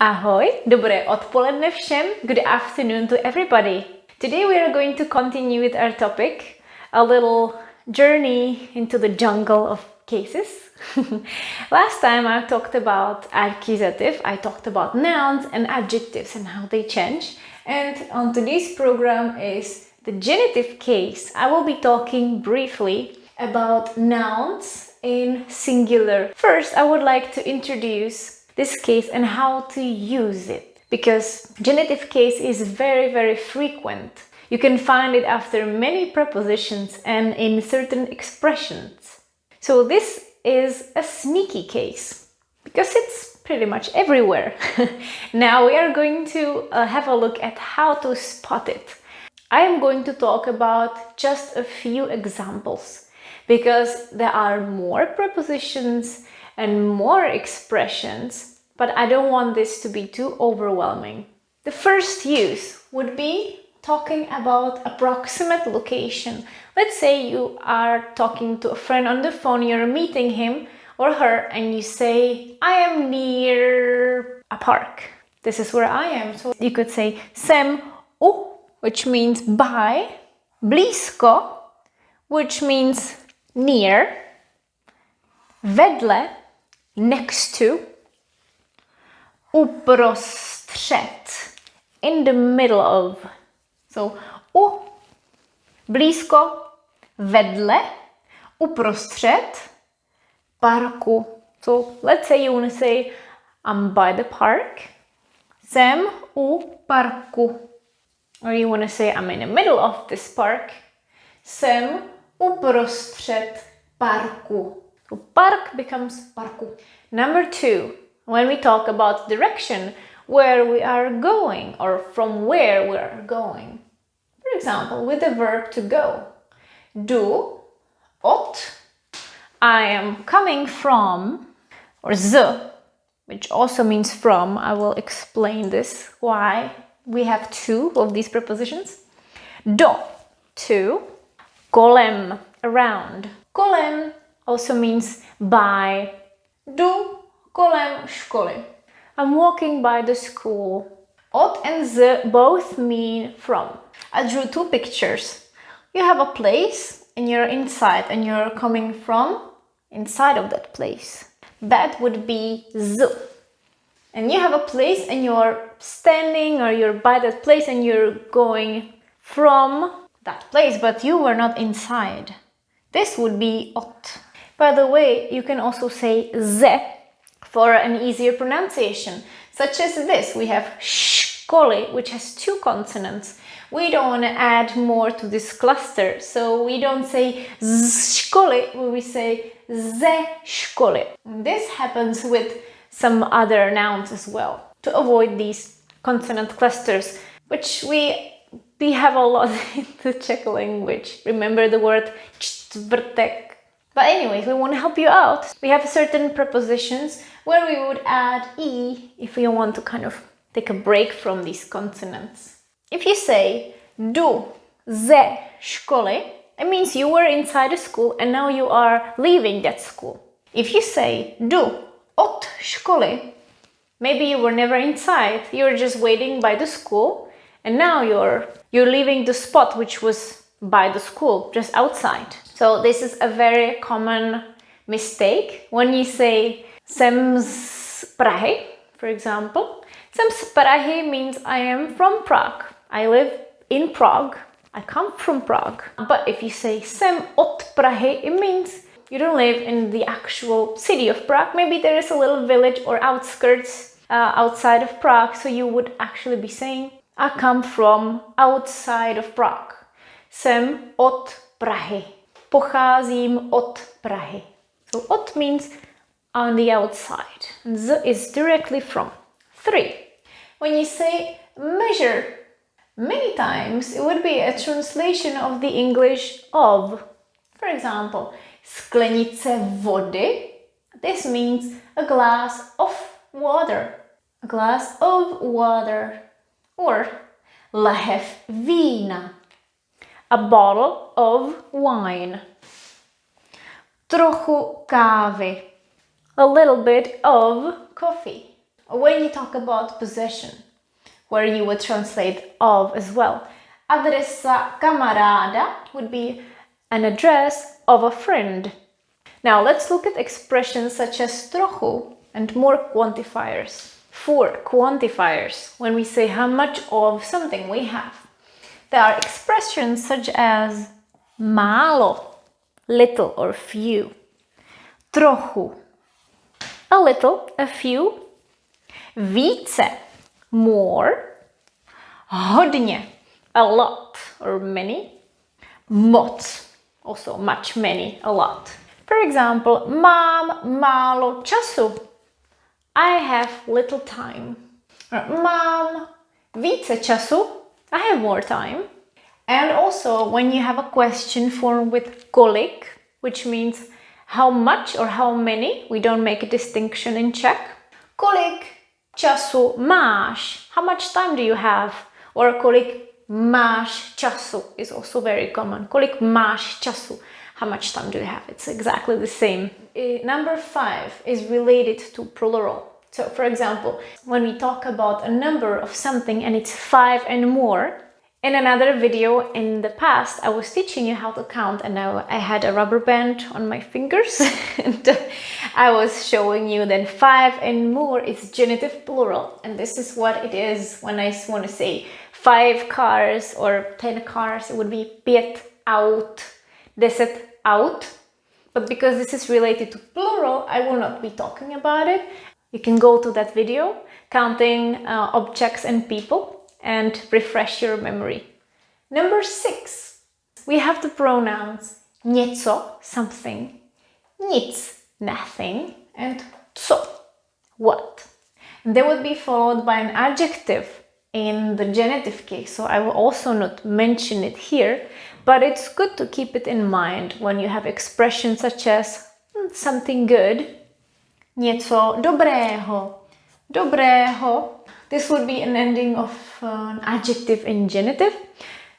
Ahoj, dobré odpoledne všem. Good afternoon to everybody. Today we are going to continue with our topic, a little journey into the jungle of cases. Last time I talked about accusative, I talked about nouns and adjectives and how they change. And on today's program is the genitive case. I will be talking briefly about nouns in singular. First, I would like to introduce this case and how to use it, because genitive case is very frequent. You can find it after many prepositions and in certain expressions. So this is a sneaky case because it's pretty much everywhere. Now we are going to have a look at how to spot it. I am going to talk about just a few examples because there are more prepositions and more expressions, but I don't want this to be too overwhelming. The first use would be talking about approximate location. Let's say you are talking to a friend on the phone, you're meeting him or her, and you say, I am near a park. This is where I am. So you could say jsem u, which means by, blízko, which means near, vedle, next to, uprostřed, in the middle of. So u, blízko, vedle, uprostřed, parku. So let's say you want to say I'm by the park. Jsem u parku. Or you want to say I'm in the middle of this park. Jsem uprostřed parku. So park becomes parku. Number 2, when we talk about direction, where we are going or from where we are going. For example, with the verb to go. Jdu od, I am coming from, or z, which also means from. I will explain this, why we have 2 of these prepositions. Do, to, kolem, around. Kolem also means by. Jdu kolem školy. I'm walking by the school. Od and z both mean from. I drew 2 pictures. You have a place and you're inside and you're coming from inside of that place. That would be z. And you have a place and you're standing or you're by that place and you're going from that place, but you were not inside. This would be od. By the way, you can also say ze for an easier pronunciation, such as this. We have školy, which has 2 consonants. We don't want to add more to this cluster, so we don't say z školy, we say ze školy. This happens with some other nouns as well, to avoid these consonant clusters, which we have a lot in the Czech language. Remember the word čtvrtek? But anyways, we want to help you out. We have certain prepositions where we would add e if we want to kind of take a break from these consonants. If you say jdu ze školy, it means you were inside a school and now you are leaving that school. If you say jdu od školy, maybe you were never inside, you were just waiting by the school and now you're leaving the spot which was by the school, just outside. So this is a very common mistake when you say jsem z Prahy, for example. Jsem z Prahy means I am from Prague. I live in Prague. I come from Prague. But if you say jsem od Prahy, it means you don't live in the actual city of Prague. Maybe there is a little village or outskirts outside of Prague. So you would actually be saying I come from outside of Prague. Jsem od Prahy. Pocházím od Prahy. So od means on the outside. And z is directly from. 3. When you say measure, many times it would be a translation of the English of. For example, sklenice vody. This means a glass of water. A glass of water. Or lahev vína. A bottle of wine. Trochu kávy. A little bit of coffee. When you talk about possession, where you would translate of as well. Adresa kamaráda would be an address of a friend. Now let's look at expressions such as trochu and more quantifiers. For quantifiers, when we say how much of something we have, there are expressions such as málo, little or few, trochu, a little, a few, více, more, hodně, a lot or many, moc, also much, many, a lot. For example, mám málo času. I have little time. Mám více času. I have more time. And also when you have a question form with kolik, which means how much or how many, we don't make a distinction in Czech. Kolik času máš? How much time do you have? Or kolik máš času is also very common. Kolik máš času? How much time do you have? It's exactly the same. Number 5 is related to plural. So for example, when we talk about a number of something and it's 5 and more, in another video in the past, I was teaching you how to count, and now I had a rubber band on my fingers and I was showing you that 5 and more is genitive plural, and this is what it is when I want to say 5 cars or 10 cars. It would be 5 aut, 10 aut, but because this is related to plural, I will not be talking about it. You can go to that video, counting objects and people, and refresh your memory. Number 6, we have the pronouns něco, something, nic, nothing, and co, what. And they would be followed by an adjective in the genitive case, so I will also not mention it here, but it's good to keep it in mind when you have expressions such as something good, něco dobrého, dobrého. This would be an ending of an adjective in genitive.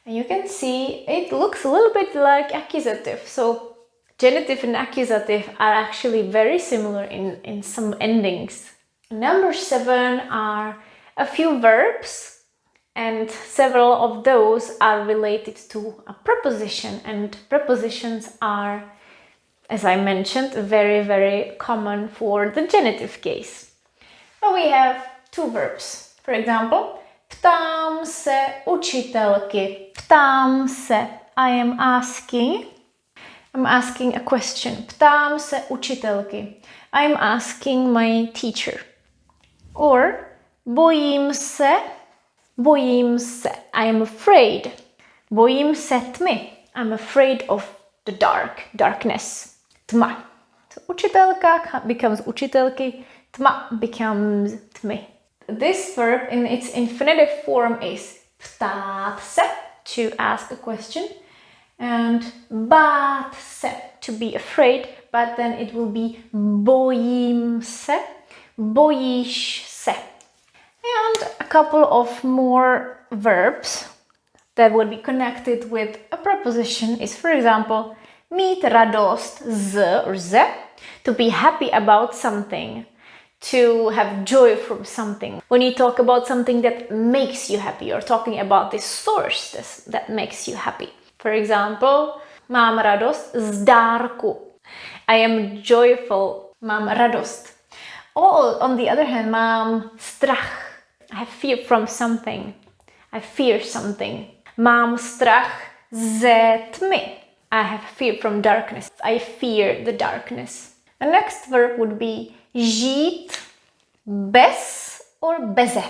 And you can see it looks a little bit like accusative. So genitive and accusative are actually very similar in some endings. Number 7 are a few verbs, and several of those are related to a preposition, and prepositions are, as I mentioned, very, very common for the genitive case. So we have 2 verbs. For example, ptám se učitelky. Ptám se, I am asking. I'm asking a question. Ptám se učitelky. I am asking my teacher. Or bojím se. Bojím se, I am afraid. Bojím se tmy. I'm afraid of the darkness. Tma. So učitelka becomes učitelky. Tma becomes tmy. This verb in its infinitive form is ptát se, to ask a question, and bát se, to be afraid, but then it will be bojím se, bojíš se. And a couple of more verbs that would be connected with a preposition is, for example, mít radost z or ze, to be happy about something, to have joy from something. When you talk about something that makes you happy, you're talking about the source that makes you happy. For example, mám radost z dárku. I am joyful. Mám radost. Or on the other hand, mám strach. I have fear from something. I fear something. Mám strach ze tmy. I have fear from darkness. I fear the darkness. The next verb would be žít bez or beze.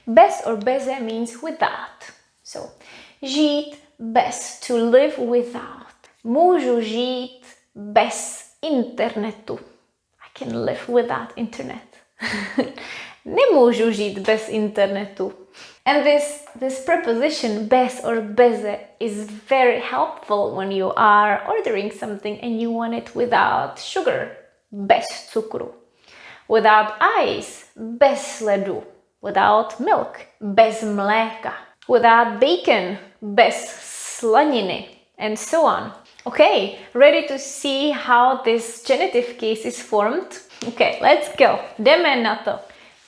Bez or beze means without. So, žít bez, to live without. Můžu žít bez internetu. I can live without internet. Nemůžu žít bez internetu. And this preposition bez or beze is very helpful when you are ordering something and you want it without sugar. Bez cukru. Without ice, bez ledu. Without milk, bez mléka. Without bacon, bez slaniny, and so on. Okay, ready to see how this genitive case is formed? Okay, let's go. Jdeme na to.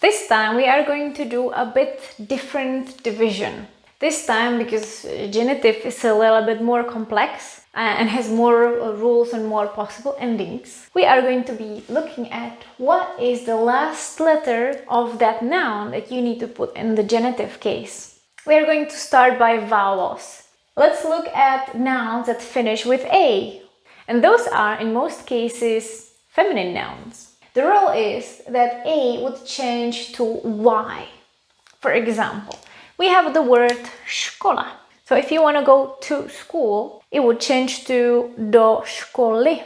This time we are going to do a bit different division. This time, because genitive is a little bit more complex and has more rules and more possible endings, we are going to be looking at what is the last letter of that noun that you need to put in the genitive case. We are going to start by vowels. Let's look at nouns that finish with A. And those are, in most cases, feminine nouns. The rule is that A would change to Y. For example, we have the word škola. So if you want to go to school, it would change to do školy.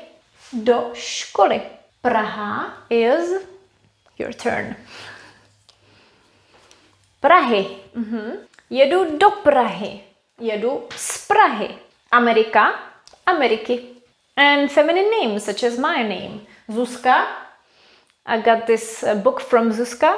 Do školy. Praha is your turn. Prahy. Jedu do Prahy. Jedu z Prahy. Amerika, Ameriky. And feminine names such as my name. Zuzka. I got this book from Zuzka.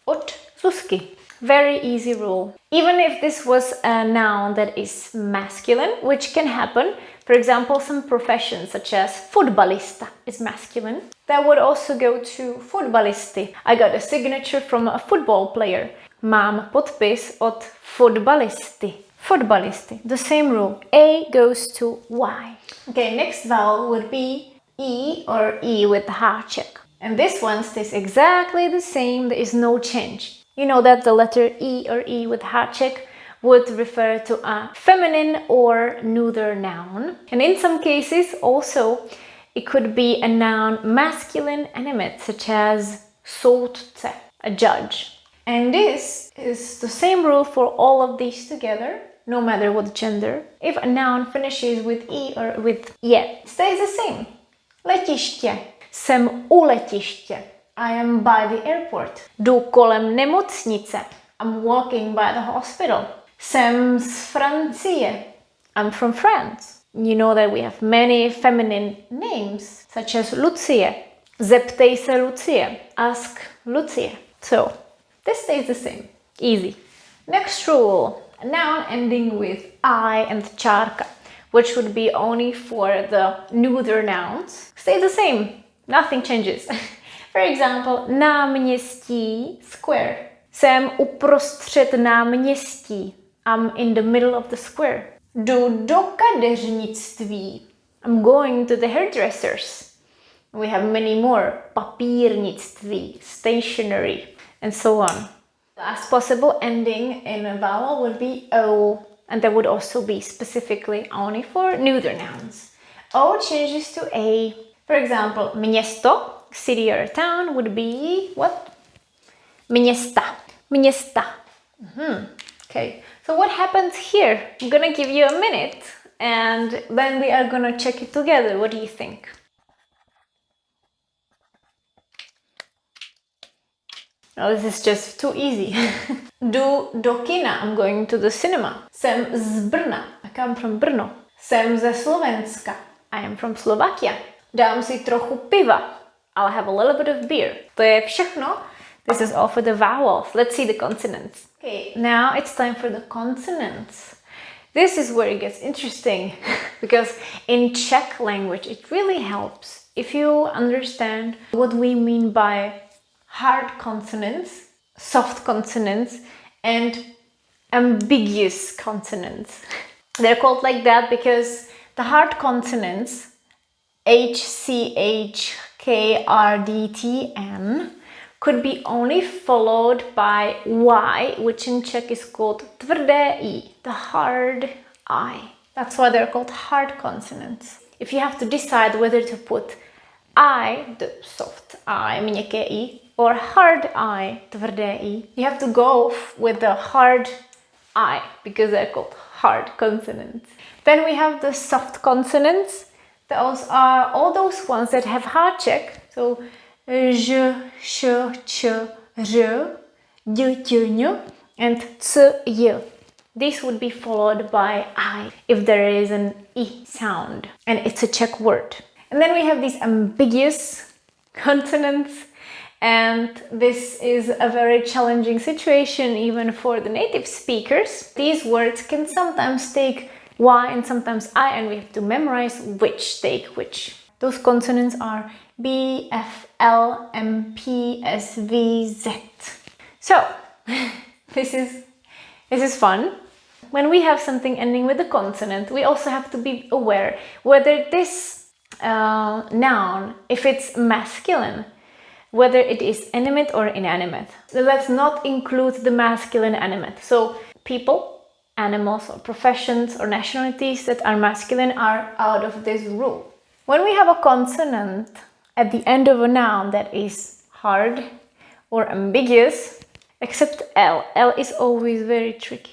Od Zuzky. Very easy rule. Even if this was a noun that is masculine, which can happen, for example, some professions such as fotbalista is masculine, that would also go to fotbalisty. I got a signature from a football player. Mám podpis od fotbalisty. Fotbalisty. The same rule. A goes to Y. Okay, next vowel would be E or E with the háček. And this one stays exactly the same. There is no change. You know that the letter E or E with háček would refer to a feminine or neuter noun. And in some cases also it could be a noun masculine animate, such as soudce, a judge. And this is the same rule for all of these together, no matter what gender. If a noun finishes with E or with je, it stays the same. Letiště. Jsem u letiště. I am by the airport. Jdu kolem nemocnice. I'm walking by the hospital. Jsem z Francie. I'm from France. You know that we have many feminine names, such as Lucie. Zeptej se Lucie. Ask Lucie. So, this stays the same. Easy. Next rule. A noun ending with I and čárka, which would be only for the neuter nouns, stays the same. Nothing changes. For example, náměstí, square. Jsem uprostřed náměstí. I'm in the middle of the square. Jdu do kadeřnictví. I'm going to the hairdressers. We have many more. Papírnictví, stationery, and so on. Last possible ending in a vowel would be O, and that would also be specifically only for neuter nouns. O changes to A. For example, město, city or town, would be what? Města. Města. Okay, so what happens here? I'm gonna give you a minute and then we are gonna check it together. What do you think? Oh, this is just too easy. Jdu do kina. I'm going to the cinema. Jsem z Brna. I come from Brno. Jsem ze Slovenska. I am from Slovakia. Dám si trochu piva. I'll have a little bit of beer. To je všechno. This is all for the vowels. Let's see the consonants. Okay, now it's time for the consonants. This is where it gets interesting because in Czech language it really helps if you understand what we mean by hard consonants, soft consonants, and ambiguous consonants. They're called like that because the hard consonants H, C, H, K, R, D, T, N could be only followed by Y, which in Czech is called tvrdé I, the hard I. That's why they're called hard consonants. If you have to decide whether to put I, the soft I, měkké I, or hard I, tvrdé I, you have to go with the hard I because they're called hard consonants. Then we have the soft consonants. Those are all those ones that have háček. So ž, š, č, r, j, ť, ň, and c, j. This would be followed by I if there is an I sound and it's a Czech word. And then we have these ambiguous consonants, and this is a very challenging situation even for the native speakers. These words can sometimes take Y and sometimes I, and we have to memorize which take which. Those consonants are B, F, L, M, P, S, V, Z. So, this is fun. When we have something ending with a consonant, we also have to be aware whether this noun, if it's masculine, whether it is animate or inanimate. So let's not include the masculine animate. So people, animals, or professions or nationalities that are masculine are out of this rule. When we have a consonant at the end of a noun that is hard or ambiguous, except L. L is always very tricky.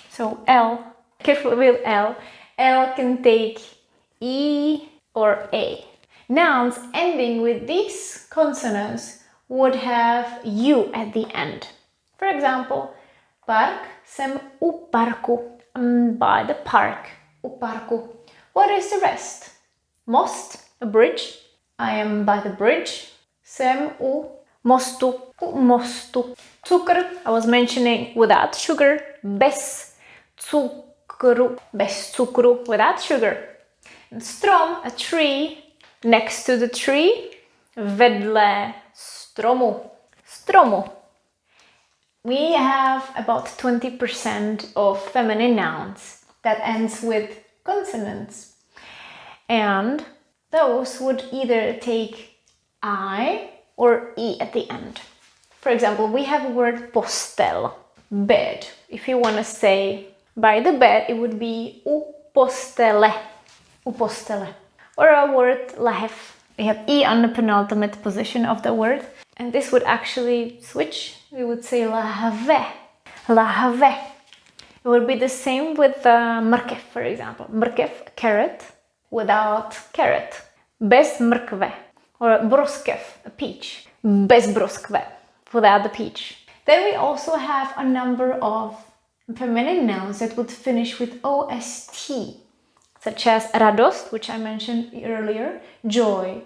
So L, careful with L. L can take E or A. Nouns ending with these consonants would have U at the end. For example, park, jsem u parku. I'm by the park, u parku. What is the rest? Most, a bridge. I am by the bridge. Jsem u mostu, u mostu. Cukr, I was mentioning without sugar, bez cukru, bez cukru, without sugar. And strom, a tree, next to the tree, vedle stromu, stromu. We have about 20% of feminine nouns that ends with consonants. And those would either take I or E at the end. For example, we have a word postel, bed. If you want to say by the bed, it would be u postele, u postele. Or a word lahev. We have E on the penultimate position of the word. And this would actually switch. We would say lahave, lahave. It would be the same with mrkev, for example. Mrkev, carrot, without carrot. Bez mrkve. Or broskev, a peach. Bez broskve, without the peach. Then we also have a number of feminine nouns that would finish with OST, such as radost, which I mentioned earlier, joy,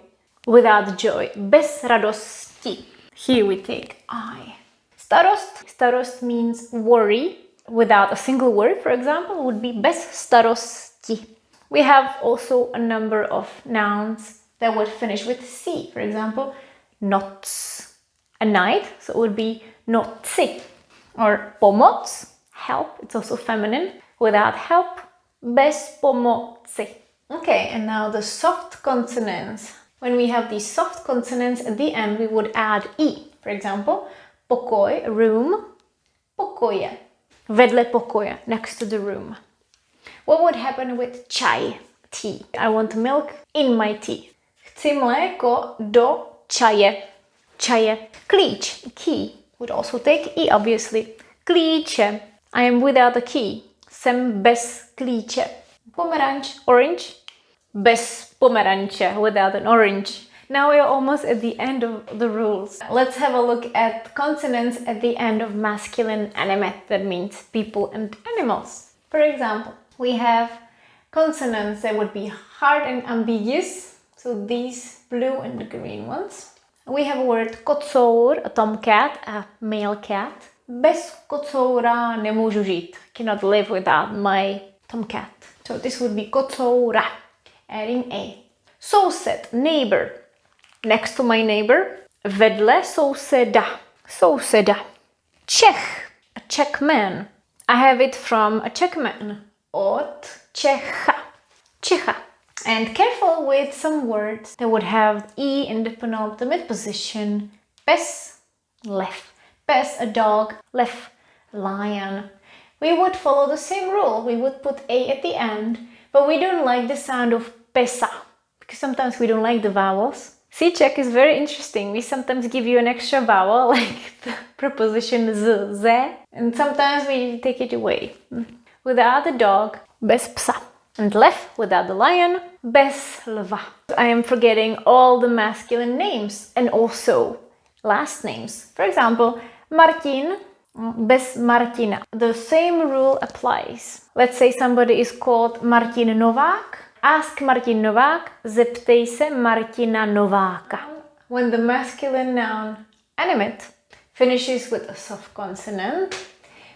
without joy, bez radosti. Here we take I. Starost, starost means worry, without a single word, for example, would be bez starosti. We have also a number of nouns that would finish with C, for example, noc, a night, so it would be noci. Or pomoc, help, it's also feminine, without help, bez pomoci. Okay, and now the soft consonants. When we have these soft consonants at the end, we would add E. For example, pokoj, room, pokoje, vedle pokoje, next to the room. What would happen with čaj, tea? I want milk in my tea. Chci mléko do čaje, čaje. Klíč, key, would also take E, obviously. Klíče, I am without a key. Jsem bez klíče. Pomeranč, orange, bez pomeranče, without an orange. Now we are almost at the end of the rules. Let's have a look at consonants at the end of masculine animate. That means people and animals. For example, we have consonants that would be hard and ambiguous. So these blue and the green ones. We have a word kocour, a tomcat, a male cat. Bez kocoura nemůžu žít. Cannot live without my tomcat. So this would be kocoura, adding A. Soused, neighbor. Next to my neighbor. Vedle souseda, souseda. Czech, a Czech man. I have it from a Czech man. Od Čecha, Čecha. And careful with some words that would have E in the penultimate position. Pes, lev. Pes, a dog. Lev, lion. We would follow the same rule. We would put A at the end, but we don't like the sound of pesa because sometimes we don't like the vowels. See, Czech is very interesting. We sometimes give you an extra vowel, like the preposition z, ze, and sometimes we take it away. Without the dog, bez psa. And lev, without the lion, bez lva. I am forgetting all the masculine names and also last names. For example, Martin, bez Martina. The same rule applies. Let's say somebody is called Martin Novák. Ask Martin Novák, zeptej se Martina Nováka. When the masculine noun animate finishes with a soft consonant,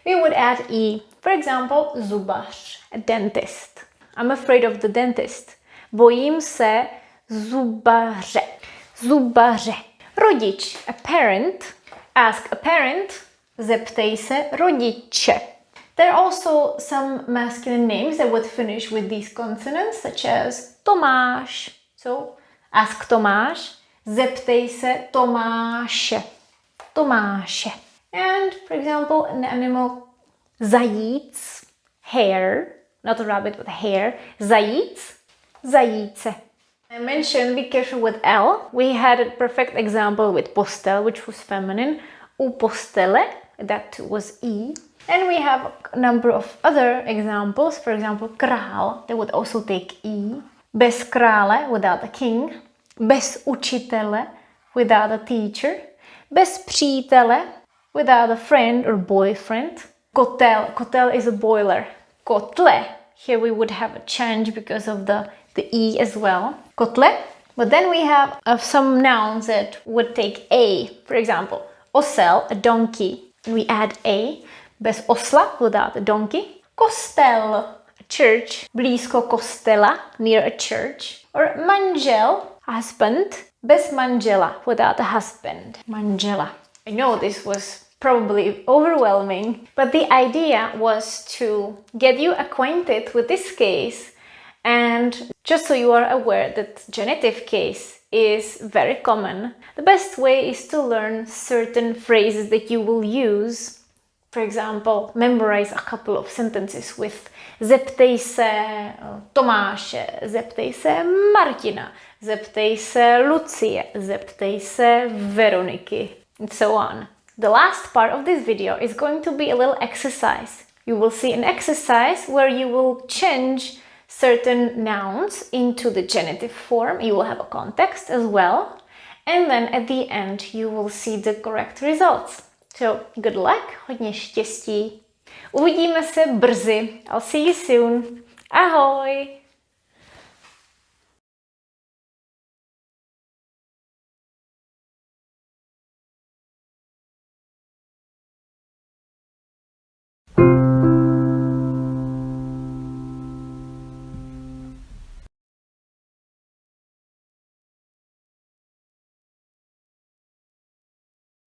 we would add E. For example, zubař, a dentist. I'm afraid of the dentist. Bojím se Zubaře. Zubaře. Rodič. A parent. Ask a parent. Zeptej se rodiče. There are also some masculine names that would finish with these consonants, such as Tomáš. So, ask Tomáš. Zeptej se Tomáše. Tomáše. And, for example, an animal, zajíc, hare, not a rabbit, but a hare. Zajíc, zajíce. I mentioned be careful with L. We had a perfect example with postel, which was feminine. U postele, that was E. And we have a number of other examples. For example, král, that would also take E. Bez krále, without a king. Bez učitele, without a teacher. Bez přítele, without a friend or boyfriend. Kotel, kotel is a boiler. Kotle, here we would have a change because of the E as well. Kotle. But then we have some nouns that would take A. For example, osel, a donkey. And we add A. Bez osla, without a donkey. Kostel, a church. Blízko kostela, near a church. Or manžel, husband. Bez manžela, without a husband. Manžela. I know this was probably overwhelming, but the idea was to get you acquainted with this case, and just so you are aware that genitive case is very common. The best way is to learn certain phrases that you will use. For example, memorize a couple of sentences with zeptej se Tomáše, zeptej se Martina, zeptej se Lucie, zeptej se Veroniky, and so on. The last part of this video is going to be a little exercise. You will see an exercise where you will change certain nouns into the genitive form. You will have a context as well. And then at the end you will see the correct results. So good luck, hodně štěstí. Uvidíme se brzy. I'll see you soon. Ahoj!